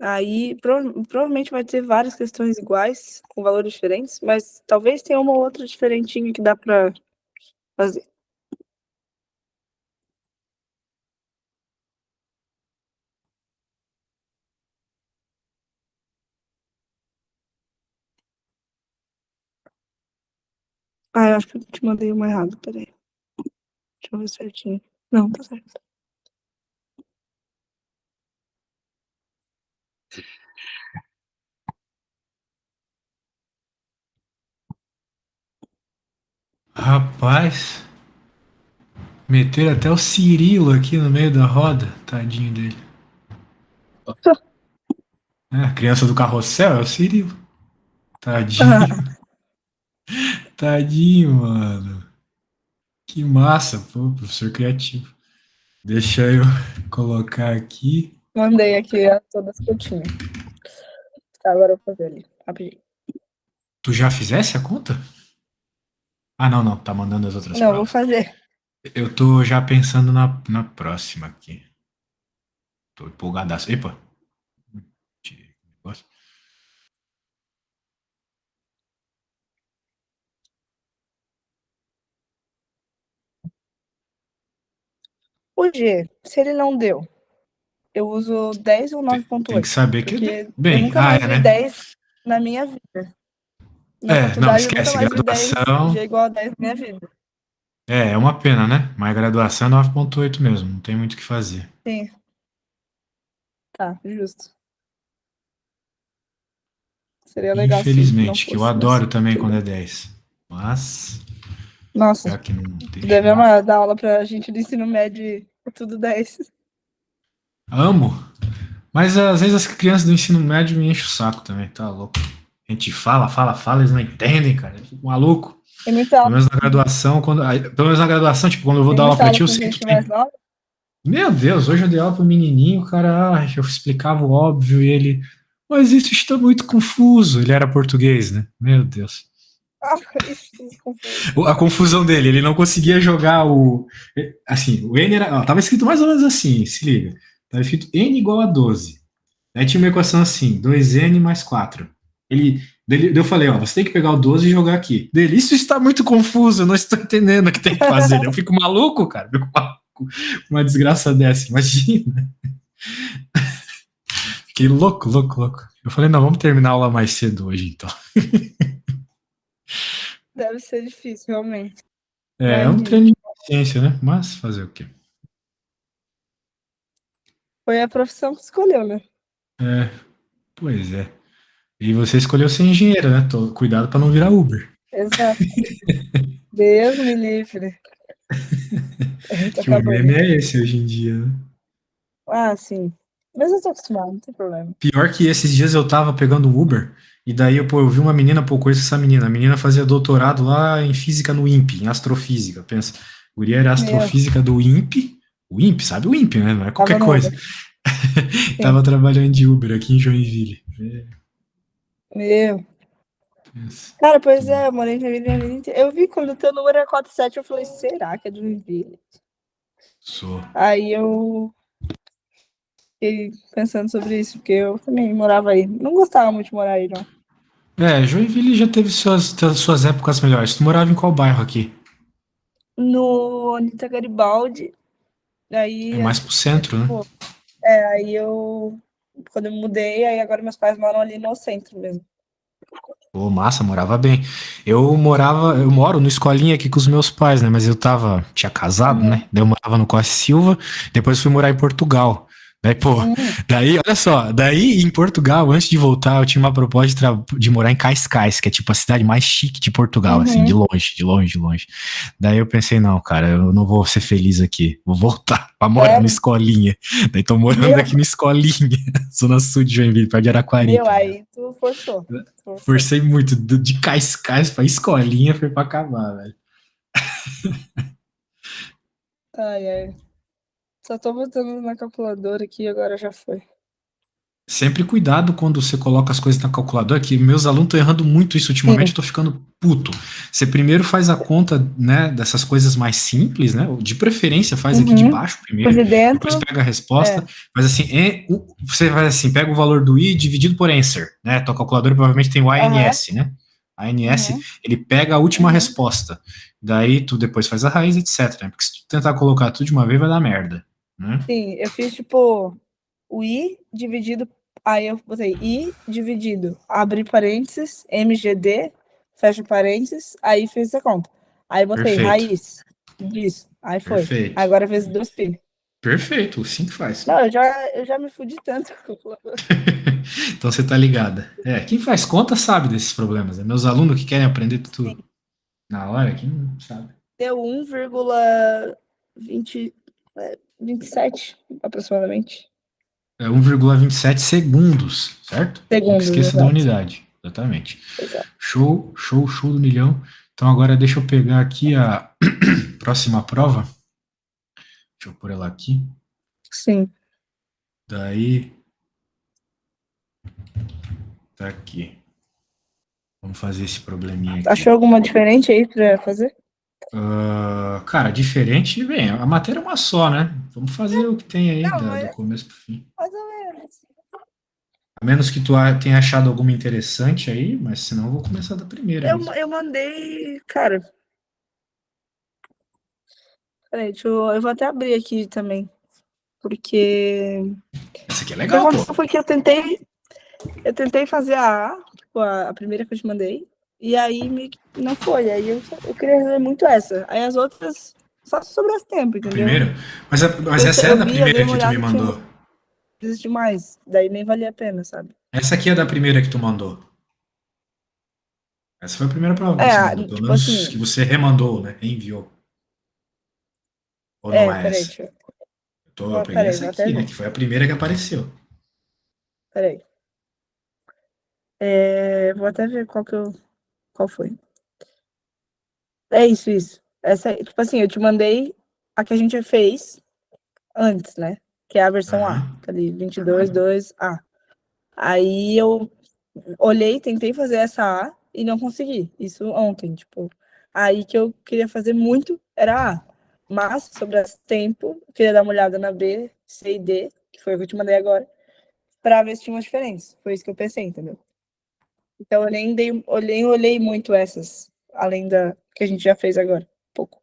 aí provavelmente vai ter várias questões iguais, com valores diferentes, mas talvez tenha uma ou outra diferentinha que dá pra fazer. Ah, eu acho que eu te mandei uma errada, peraí. Deixa eu ver certinho. Não, tá certo. Rapaz, meteram até o Cirilo aqui no meio da roda, tadinho dele. É, a criança do carrossel é o Cirilo. Tadinho, tadinho, mano. Que massa, pô, professor criativo. Deixa eu colocar aqui. Mandei aqui todas que eu tinha. Tá, agora eu vou fazer ali, rapidinho. Tu já fizesse a conta? Ah, não, não, tá mandando as outras Não, vou provas. fazer. Eu tô já pensando na próxima aqui. Tô empolgadaço. Epa! Tirei o negócio. O G, se ele não deu, eu uso 10 ou Tem que 9,8, saber que. porque eu Bem, nunca mais é, vi né? 10 na minha vida. Na É, não, faculdade eu nunca esquece. mais vi 10 Graduação. G igual a 10 na minha vida. É uma pena, né? Mas graduação é 9,8 mesmo, não tem muito o que fazer. Sim, tá, justo. Seria legal se não Infelizmente, que eu fosse, mas adoro também tudo quando é bem. 10. Mas, Nossa, já que não deixa. devemos dar aula pra gente do ensino médio e é tudo 10. Amo. Mas às vezes as crianças do ensino médio me enchem o saco também, tá louco. A gente fala, eles não entendem, cara. Eu fico maluco. Tem muita Pelo aula, menos na graduação, pelo menos na graduação, tipo, quando eu vou tem dar aula muita pra aula ti, eu com sei que gente tem. mais nova. Meu Deus, hoje eu dei aula pro menininho, cara, eu explicava o óbvio e ele, mas isso está muito confuso. Ele era português, né? Meu Deus. Ah, isso, confuso. A confusão dele, ele não conseguia jogar o. Assim, o N era. Ó, tava escrito mais ou menos assim, se liga. Tava escrito N igual a 12. Aí tinha uma equação assim, 2N mais 4. Eu falei, ó, você tem que pegar o 12 e jogar aqui. Dele, isso está muito confuso, eu não estou entendendo o que tem que fazer. Eu fico maluco, cara. Eu fico maluco. Uma desgraça dessa, imagina. Fiquei louco. Eu falei, não, vamos terminar a aula mais cedo hoje, então. Deve ser difícil, realmente. É um Imagina. treino de paciência, né? Mas fazer o quê? Foi a profissão que escolheu, né? É, pois é. E você escolheu ser engenheiro, né? Cuidado para não virar Uber. Exato. Deus me livre. Eita, Que o acabou meme ali. é esse hoje em dia, né? Ah, sim. Mas eu tô acostumado, não tem problema. Pior que esses dias eu tava pegando um Uber, e daí eu vi uma menina, pô, conheço essa menina. A menina fazia doutorado lá em física no INPE, em astrofísica. Pensa, a guria era Meu, astrofísica do INPE. O INPE, sabe? O INPE, né? Não é tava qualquer no coisa. Uber. Sim. Tava trabalhando de Uber aqui em Joinville. Meu. Pensa. Cara, pois é, eu morei em Joinville a vida inteira. Eu vi quando o teu número era 47, eu falei, será que é de Joinville? Sou. Aí eu fiquei pensando sobre isso, porque eu também morava aí. Não gostava muito de morar aí, não. Joinville já teve suas épocas melhores. Tu morava em qual bairro aqui? No Anitta Garibaldi, É aí, mais pro centro, né? tipo, aí eu, quando eu mudei, aí agora meus pais moram ali no centro mesmo. Pô, massa, morava bem. Eu moro no escolinha aqui com os meus pais, né? Mas tinha casado, né? Uhum. Daí eu morava no Costa Silva, depois fui morar em Portugal. Daí, pô, Uhum. olha só, daí em Portugal, antes de voltar, eu tinha uma proposta de morar em Cascais, que é tipo a cidade mais chique de Portugal, assim, de Uhum. longe, de longe, de longe. Daí eu pensei, não, cara, eu não vou ser feliz aqui, vou voltar pra morar no Sério? escolinha. Daí tô morando Meu, aqui no Escolinha, zona sul de Joinville, perto de Araquari, meu, tá ligado? aí tu forçou. Forçou. Forcei muito, de Cascais pra escolinha foi pra acabar, velho. Ai, ai. Só tô botando na calculadora aqui, agora já foi. Sempre cuidado quando você coloca as coisas na calculadora, que meus alunos estão errando muito isso ultimamente, Sim. eu tô ficando puto. Você primeiro faz a conta, né, dessas coisas mais simples, né? De preferência faz aqui de Uhum. baixo Por primeiro, de depois dentro, pega a resposta, é. faz assim, você faz assim, pega o valor do i dividido por answer, né? Tua calculadora provavelmente tem o Aham. ANS, né? ANS, Uhum. ele pega a última Uhum. resposta. Daí tu depois faz a raiz, etc, né? Porque se tu tentar colocar tudo de uma vez vai dar merda, né? Sim, eu fiz tipo o I dividido. Aí eu botei I dividido, abre parênteses, MGD, fecha parênteses, aí fiz a conta. Aí botei Perfeito. raiz disso. Aí foi. Perfeito. Agora vezes 2π. Perfeito, assim que faz. Não, eu já me fudi tanto. Então você tá ligada. Quem faz conta sabe desses problemas. Meus alunos que querem aprender Sim. tudo na hora, quem não sabe. Deu 1,20, 27 aproximadamente. É 1,27 segundos, certo? Nunca Segundos, esqueça da exato. unidade. Exatamente. Exato. Show, show, show do milhão. Então agora deixa eu pegar aqui a próxima prova. Deixa eu pôr ela aqui. Sim. Daí, tá aqui. Vamos fazer esse probleminha Achou aqui. alguma diferente aí pra fazer? Cara, diferente, bem, a matéria é uma só, né? Vamos fazer o que tem aí Não, do mas começo pro fim. mais ou menos. A menos que tu tenha achado alguma interessante aí, mas senão eu vou começar da primeira Eu, mesmo. eu mandei. Cara, peraí, eu vou até abrir aqui também. Porque Essa aqui é o que legal, pô. aconteceu foi que eu tentei fazer a A, tipo, a primeira que eu te mandei, e aí meio que não foi. Aí eu queria resolver muito essa. Aí as outras só sobrou esse tempo, A entendeu? primeira? Mas Eu, essa é eu da vi, eu dei primeira uma que tu me olhada e tinha mandou. desistir mais. Daí nem valia a pena, sabe? Essa aqui é da primeira que tu mandou. Essa foi a primeira prova que você mandou. Pelo Tipo menos que assim. você remandou, né? Enviou. Ou não é Peraí, essa? deixa eu. Eu peguei Peraí, essa vou até aqui, né? ver. Que foi a primeira que apareceu. Peraí. Vou até ver qual foi. É isso, isso. Essa, tipo assim, eu te mandei a que a gente fez antes, né? Que é a versão A, Aham. tá ali, 22.2A. Aí eu olhei, tentei fazer essa A e não consegui. Isso ontem, tipo. Aí que eu queria fazer muito era A. Mas, sobre esse tempo, eu queria dar uma olhada na B, C e D, que foi o que eu te mandei agora, pra ver se tinha uma diferença. Foi isso que eu pensei, entendeu? Então eu olhei muito essas, além da que a gente já fez agora. Um pouco.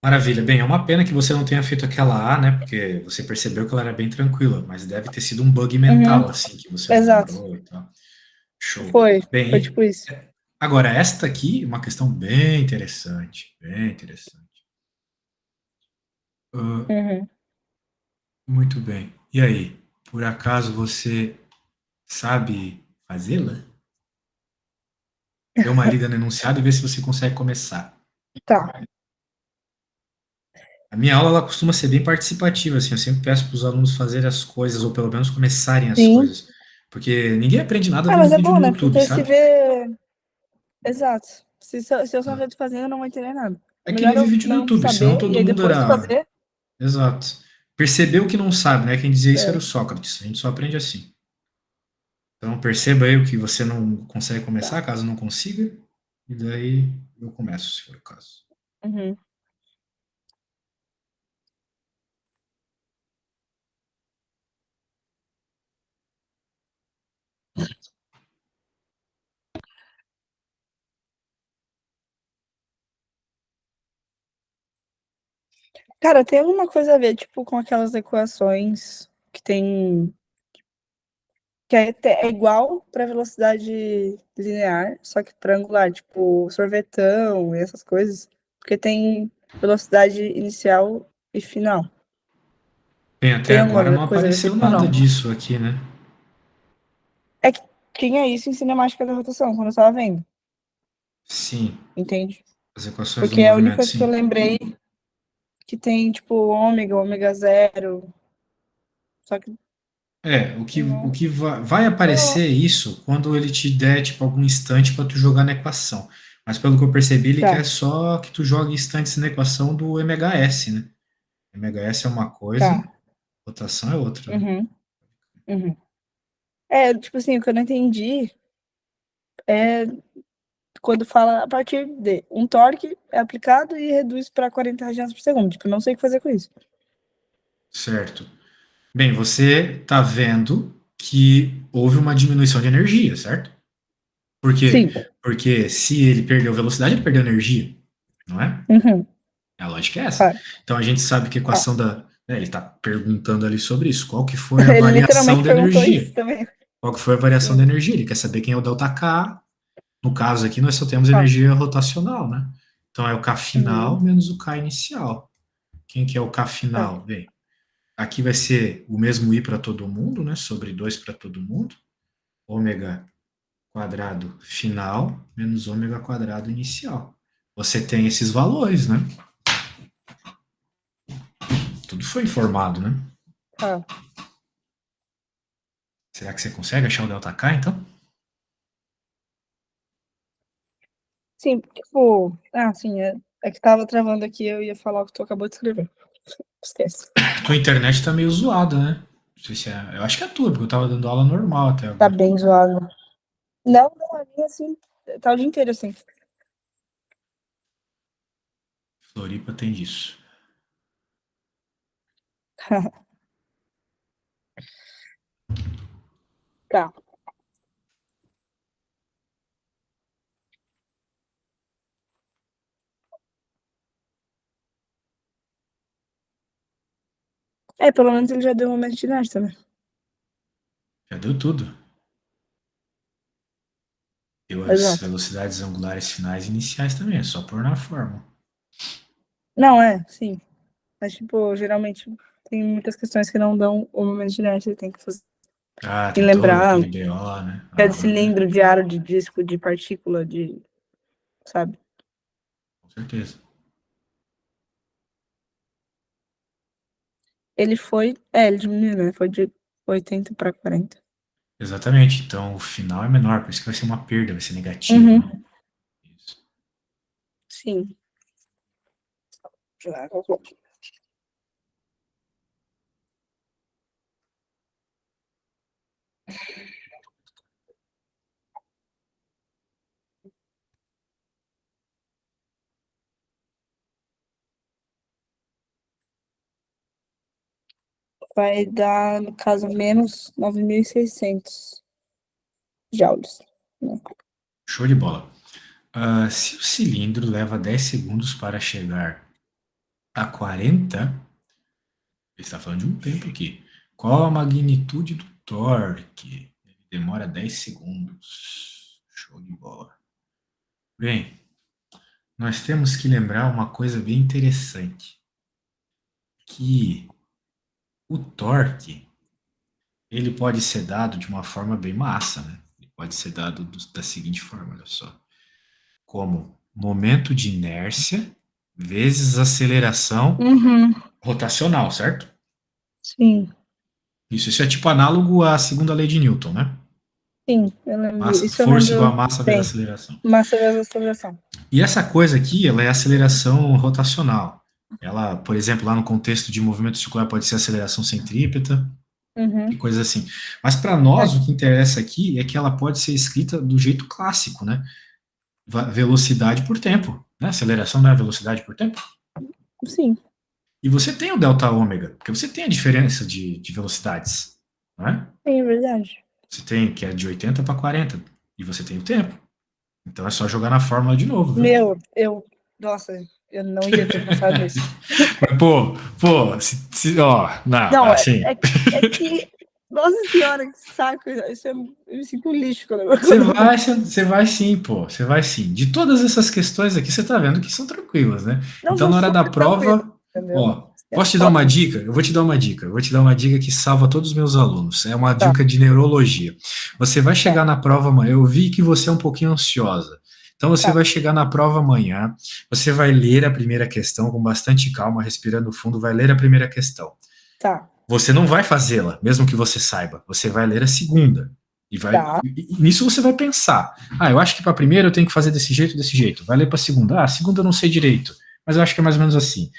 Maravilha. Bem, é uma pena que você não tenha feito aquela A, né? Porque você percebeu que ela era bem tranquila, mas deve ter sido um bug Uhum, mental, assim, que você não exato. lembrou e tal. Show. Foi Bem, tipo isso. agora esta aqui, é uma questão bem interessante, bem interessante. Ah, Uhum. muito bem. E aí, por acaso você sabe fazê-la? Dê uma lida no enunciado e vê se você consegue começar. Tá. A minha aula ela costuma ser bem participativa, assim, eu sempre peço para os alunos fazerem as coisas, ou pelo menos começarem as Sim. coisas. Porque ninguém aprende nada vendo Mas é vídeo bom, no né? YouTube, Porque se sabe? vê. Exato. Se eu só ver tu fazendo, eu não vou entender nada. É que nem Melhor ver eu vídeo no não YouTube, senão saber e todo aí mundo depois era. fazer. Exato. Percebeu que não sabe, né? Quem dizia isso era o É, Sócrates. A gente só aprende assim. Então perceba aí o que você não consegue tá. começar, caso não consiga, e daí eu começo, se for o caso. Uhum. Cara, tem alguma coisa a ver, tipo, com aquelas equações que tem. Que é igual para velocidade linear, só que para angular, tipo, sorvetão e essas coisas. Porque tem velocidade inicial e final. Bem, até Tem agora alguma não coisa a ver com apareceu isso ou nada não? disso aqui, né? É que tinha isso em cinemática da rotação, quando eu tava vendo, Sim, entende? as equações do Porque é a única movimento, coisa que eu sim. lembrei que tem, tipo, ômega, ômega zero. Só que O não. que vai aparecer isso quando ele te der, tipo, algum instante para tu jogar na equação. Mas pelo que eu percebi, ele Tá, quer só que tu jogue instantes na equação do MHS, né? MHS é uma coisa, tá. rotação é outra, né? Uhum, uhum. É, tipo assim, o que eu não entendi é quando fala a partir de um torque é aplicado e reduz para 40 radianos por segundo. Tipo, eu não sei o que fazer com isso. Certo. Bem, você está vendo que houve uma diminuição de energia, certo? Por quê? Sim. Porque se ele perdeu velocidade, ele perdeu energia, não é? Uhum, A lógica é essa. claro. Então a gente sabe que a Tá. equação da. Ele está perguntando ali sobre isso. Qual que foi a Ele variação literalmente da perguntou isso energia? também. Qual que foi a variação da Sim. energia? Ele quer saber quem é o ΔK. No caso aqui, nós só temos Tá. energia rotacional, né? Então é o K final Uhum, menos o K inicial. Quem que é o K tá. final? Bem, aqui vai ser o mesmo I para todo mundo, né? Sobre 2 para todo mundo. Ômega quadrado final menos ômega quadrado inicial. Você tem esses valores, né? Tudo foi informado, né? Tá. Será que você consegue achar o ΔK, então? Sim, tipo. Ah, sim, é que tava travando aqui, eu ia falar o que tu acabou de escrever. Esquece. Tua internet tá meio zoada, né? Não sei se é... Eu acho que é tua, porque eu tava dando aula normal até Tá agora. bem zoado. Não, não, a minha assim, tá o dia inteiro assim. Floripa tem disso. Tá. É, pelo menos ele já deu um momento de inércia, né? Já deu tudo. Deu as Exato. velocidades angulares finais e iniciais também, é só pôr na fórmula. Não, sim. Mas, tipo, geralmente tem muitas questões que não dão o momento de inércia, tem que fazer. Ah, E tem todo lembrar aquele BO, né? que é de Aham, cilindro, de aro, de disco, de partícula, de, sabe? com certeza. Ele diminuiu, né? Foi de 80 para 40. Exatamente. Então o final é menor, por isso que vai ser uma perda, vai ser negativo, né? Uhum, Isso. sim. Vai dar, no caso, menos 9.600 joules, né? Show de bola. Se o cilindro leva 10 segundos para chegar a 40, ele está falando de um tempo aqui. Qual a magnitude do torque? Ele demora 10 segundos. Show de bola. Bem, nós temos que lembrar uma coisa bem interessante, que o torque, ele pode ser dado de uma forma bem massa, né? Ele pode ser dado da seguinte forma, olha só. Como momento de inércia vezes aceleração Uhum, rotacional, certo? sim, Isso é tipo análogo à segunda lei de Newton, né? sim, eu lembro. Massa, Isso eu força igual a lembro massa vezes bem. aceleração. Massa vezes aceleração. E essa coisa aqui, ela é aceleração rotacional. Ela, por exemplo, lá no contexto de movimento circular pode ser aceleração centrípeta e Uhum, coisas assim. Mas para nós, é, o que interessa aqui é que ela pode ser escrita do jeito clássico, né? Velocidade por tempo, né? Aceleração não é velocidade por tempo. sim, E você tem o delta ômega, porque você tem a diferença de velocidades, não é? sim, é verdade. Você tem que é de 80 para 40, e você tem o tempo. Então é só jogar na fórmula de novo, viu? Meu, nossa, Eu não ia ter pensado nisso. Mas, pô, Não, assim, é que. Nossa senhora, que saco. Isso eu me sinto um lixo quando eu. você vai sim, pô, você vai sim. De todas essas questões aqui, você tá vendo que são tranquilas, né? Não, Então, são na hora da super tranquilos, prova, entendeu? ó, posso te dar uma dica? Eu vou te dar uma dica. Eu vou te dar uma dica que salva todos os meus alunos. É uma Tá. dica de neurologia. Você vai chegar na prova amanhã. Eu vi que você é um pouquinho ansiosa. Então você Tá. vai chegar na prova amanhã. Você vai ler a primeira questão com bastante calma, respirando fundo. Vai ler a primeira questão. Tá. Você não vai fazê-la, mesmo que você saiba. Você vai ler a segunda. Tá. E nisso você vai pensar. Eu acho que para a primeira eu tenho que fazer desse jeito, desse jeito. Vai ler para a segunda. A segunda eu não sei direito, mas eu acho que é mais ou menos assim.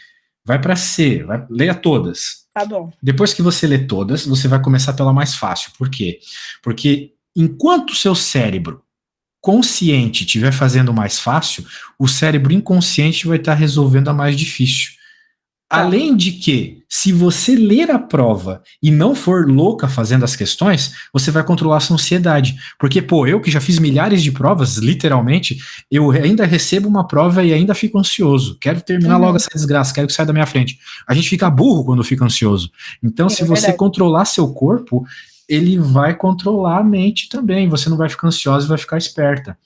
Vai para C, leia todas. Tá bom. Depois que você lê todas, você vai começar pela mais fácil. Por quê? Porque enquanto o seu cérebro consciente estiver fazendo o mais fácil, o cérebro inconsciente vai estar resolvendo a mais difícil. Além de que, se você ler a prova e não for louca fazendo as questões, você vai controlar a sua ansiedade. Porque, pô, eu que já fiz milhares de provas, literalmente, eu ainda recebo uma prova e ainda fico ansioso. Quero terminar logo essa desgraça, quero que saia da minha frente. A gente fica burro quando fica ansioso. Então, se você controlar seu corpo, ele vai controlar a mente também. Você não vai ficar ansiosa e vai ficar esperta.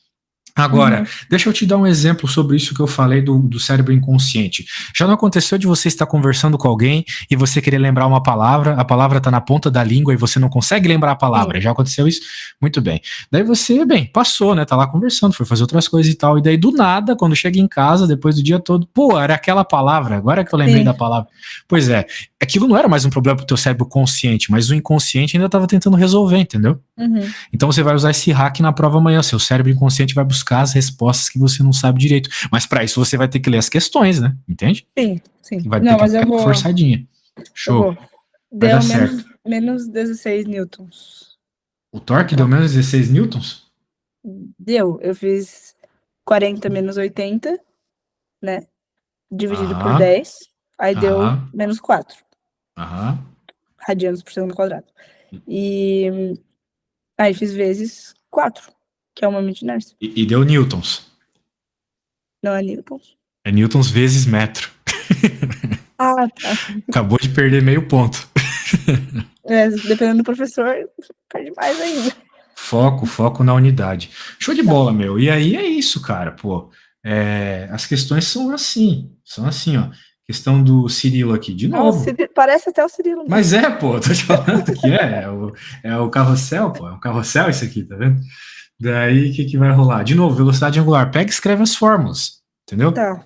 Agora, deixa eu te dar um exemplo sobre isso que eu falei do cérebro inconsciente. Já não aconteceu de você estar conversando com alguém e você querer lembrar uma palavra, a palavra está na ponta da língua e você não consegue lembrar a palavra? Sim. Já aconteceu isso? Muito bem. Daí você, passou, né? Tá lá conversando, foi fazer outras coisas e tal. E daí, do nada, quando chega em casa, depois do dia todo, pô, era aquela palavra, agora que eu lembrei da palavra. Pois é, aquilo não era mais um problema pro teu cérebro consciente, mas o inconsciente ainda estava tentando resolver, entendeu? Então você vai usar esse hack na prova amanhã. Seu cérebro inconsciente vai buscar as respostas que você não sabe direito. Mas para isso você vai ter que ler as questões, né? Entende? Sim. Vai ter que ficar forçadinha. Show. Deu menos 16 newtons. O torque deu menos 16 newtons? Deu. Eu fiz 40 menos 80, né? Dividido por 10. Aí deu menos 4. Radianos por segundo quadrado. E aí fiz vezes 4, que é uma momento de inércia. E deu newtons. Não é newtons. É newtons vezes metro. Tá. Acabou de perder meio ponto. Dependendo do professor, perde mais ainda. Foco na unidade. Show de bola, meu. E aí é isso, cara, pô. As questões são assim, ó. Questão do Cirilo aqui, de novo. Parece até o Cirilo. Mas pô, tô te falando que é o carrossel, pô. É um carrossel isso aqui, tá vendo? Daí, o que vai rolar? De novo, velocidade angular. Pega e escreve as fórmulas, entendeu? Tá.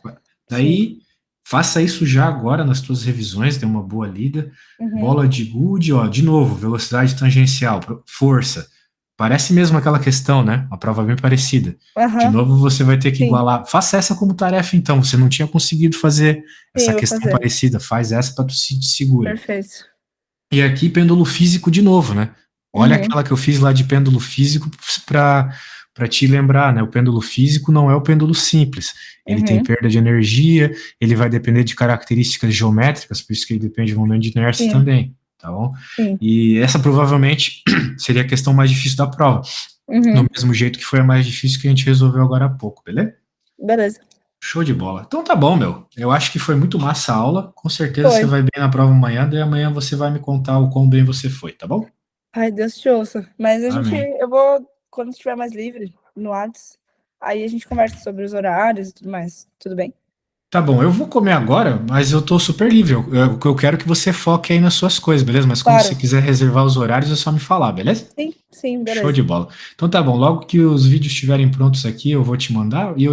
Daí, faça isso já agora nas tuas revisões, dê uma boa lida. Bola de gude, ó, de novo, velocidade tangencial, força. Parece mesmo aquela questão, né? Uma prova bem parecida. De novo, você vai ter que igualar. Faça essa como tarefa, então. Você não tinha conseguido fazer essa questão parecida. Faz essa para tu se segura. Perfeito. E aqui, pêndulo físico de novo, né? Olha aquela que eu fiz lá de pêndulo físico para te lembrar, né? O pêndulo físico não é o pêndulo simples. Ele tem perda de energia, ele vai depender de características geométricas, por isso que ele depende do momento de inércia também. Tá bom? E essa provavelmente seria a questão mais difícil da prova. Do mesmo jeito que foi a mais difícil que a gente resolveu agora há pouco, beleza? Beleza. Show de bola. Então tá bom, meu. Eu acho que foi muito massa a aula. Com certeza você vai bem na prova amanhã, daí amanhã você vai me contar o quão bem você foi, tá bom? Ai, Deus te ouça. Mas eu vou, quando estiver mais livre, no WhatsApp, aí a gente conversa sobre os horários e tudo mais. Tudo bem? Tá bom, eu vou comer agora, mas eu tô super livre. Eu quero que você foque aí nas suas coisas, beleza? Mas quando você quiser reservar os horários, é só me falar, beleza? Sim, beleza. Show de bola. Então tá bom, logo que os vídeos estiverem prontos aqui, eu vou te mandar e